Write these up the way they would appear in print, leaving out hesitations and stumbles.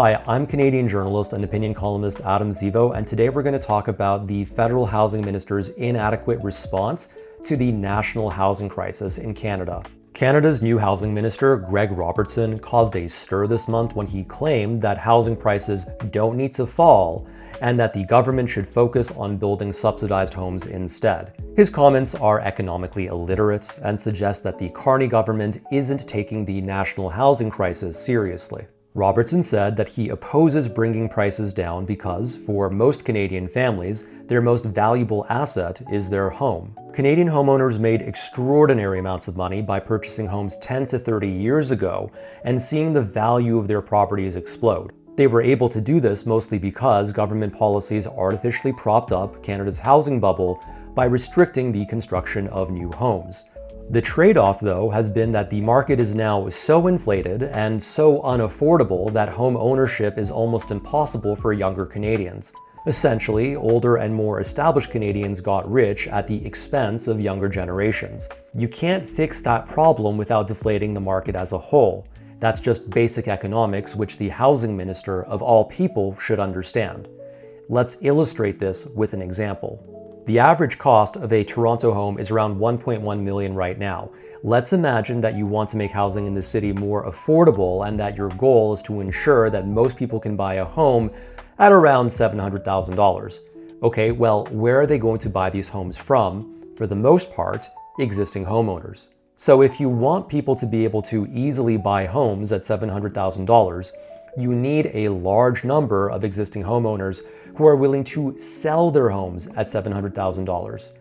Hi, I'm Canadian journalist and opinion columnist Adam Zivo, and today we're going to talk about the federal housing minister's inadequate response to the national housing crisis in Canada. Canada's new housing minister, Greg Robertson, caused a stir this month when he claimed that housing prices don't need to fall and that the government should focus on building subsidized homes instead. His comments are economically illiterate and suggest that the Carney government isn't taking the national housing crisis seriously. Robertson said that he opposes bringing prices down because, for most Canadian families, their most valuable asset is their home. Canadian homeowners made extraordinary amounts of money by purchasing homes 10 to 30 years ago and seeing the value of their properties explode. They were able to do this mostly because government policies artificially propped up Canada's housing bubble by restricting the construction of new homes. The trade-off, though, has been that the market is now so inflated and so unaffordable that home ownership is almost impossible for younger Canadians. Essentially, older and more established Canadians got rich at the expense of younger generations. You can't fix that problem without deflating the market as a whole. That's just basic economics, which the housing minister, of all people, should understand. Let's illustrate this with an example. The average cost of a Toronto home is around $1.1 million right now. Let's imagine that you want to make housing in the city more affordable and that your goal is to ensure that most people can buy a home at around $700,000. Okay, well, where are they going to buy these homes from? For the most part, existing homeowners. So if you want people to be able to easily buy homes at $700,000, you need a large number of existing homeowners who are willing to sell their homes at $700,000.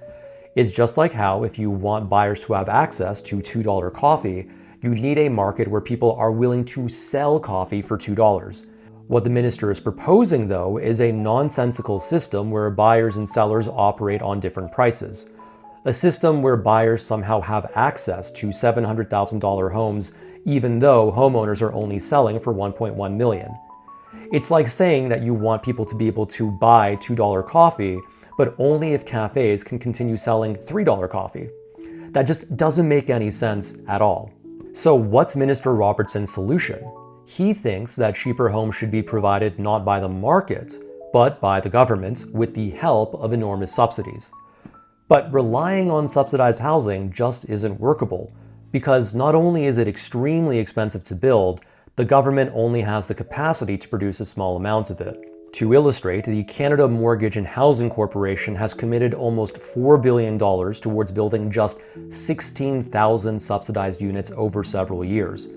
It's just like how if you want buyers to have access to $2 coffee, you need a market where people are willing to sell coffee for $2. What the minister is proposing, though, is a nonsensical system where buyers and sellers operate on different prices. A system where buyers somehow have access to $700,000 homes even though homeowners are only selling for $1.1 million. It's like saying that you want people to be able to buy $2 coffee, but only if cafes can continue selling $3 coffee. That just doesn't make any sense at all. So what's Minister Robertson's solution? He thinks that cheaper homes should be provided not by the market, but by the government with the help of enormous subsidies. But relying on subsidized housing just isn't workable, because not only is it extremely expensive to build, the government only has the capacity to produce a small amount of it. To illustrate, the Canada Mortgage and Housing Corporation has committed almost $4 billion towards building just 16,000 subsidized units over several years.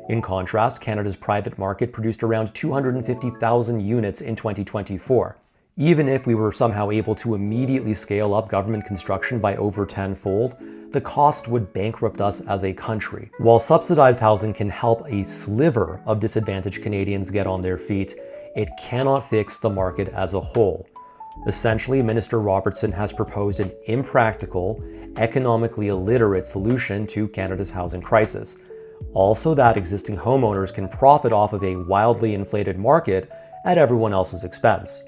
In contrast, Canada's private market produced around 250,000 units in 2024. Even if we were somehow able to immediately scale up government construction by over tenfold, the cost would bankrupt us as a country. While subsidized housing can help a sliver of disadvantaged Canadians get on their feet, it cannot fix the market as a whole. Essentially, Minister Robertson has proposed an impractical, economically illiterate solution to Canada's housing crisis. Also, that existing homeowners can profit off of a wildly inflated market at everyone else's expense.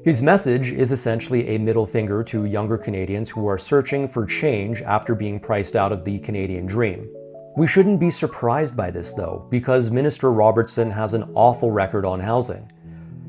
His message is essentially a middle finger to younger Canadians who are searching for change after being priced out of the Canadian dream. We shouldn't be surprised by this, though, because Minister Robertson has an awful record on housing.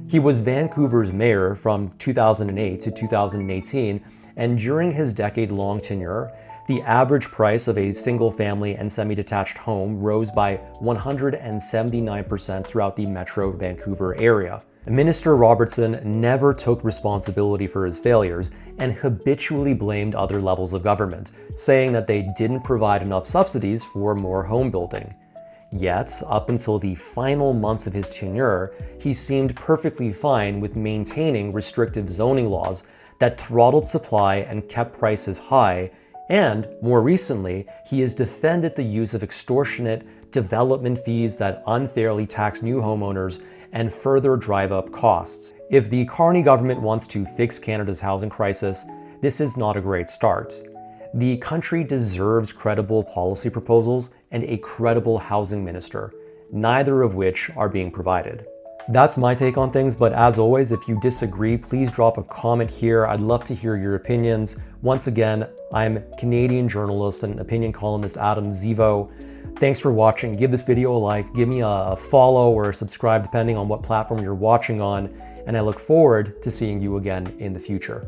He was Vancouver's mayor from 2008 to 2018, and during his decade-long tenure, the average price of a single-family and semi-detached home rose by 179% throughout the Metro Vancouver area. Minister Robertson never took responsibility for his failures and habitually blamed other levels of government, saying that they didn't provide enough subsidies for more home building. Yet, up until the final months of his tenure, he seemed perfectly fine with maintaining restrictive zoning laws that throttled supply and kept prices high, and, more recently, he has defended the use of extortionate development fees that unfairly tax new homeowners and further drive up costs. If the Carney government wants to fix Canada's housing crisis, this is not a great start. The country deserves credible policy proposals and a credible housing minister, neither of which are being provided. That's my take on things, but as always, if you disagree, please drop a comment here. I'd love to hear your opinions. Once again, I'm Canadian journalist and opinion columnist Adam Zivo. Thanks for watching. Give this video a like, give me a follow or a subscribe depending on what platform you're watching on, and I look forward to seeing you again in the future.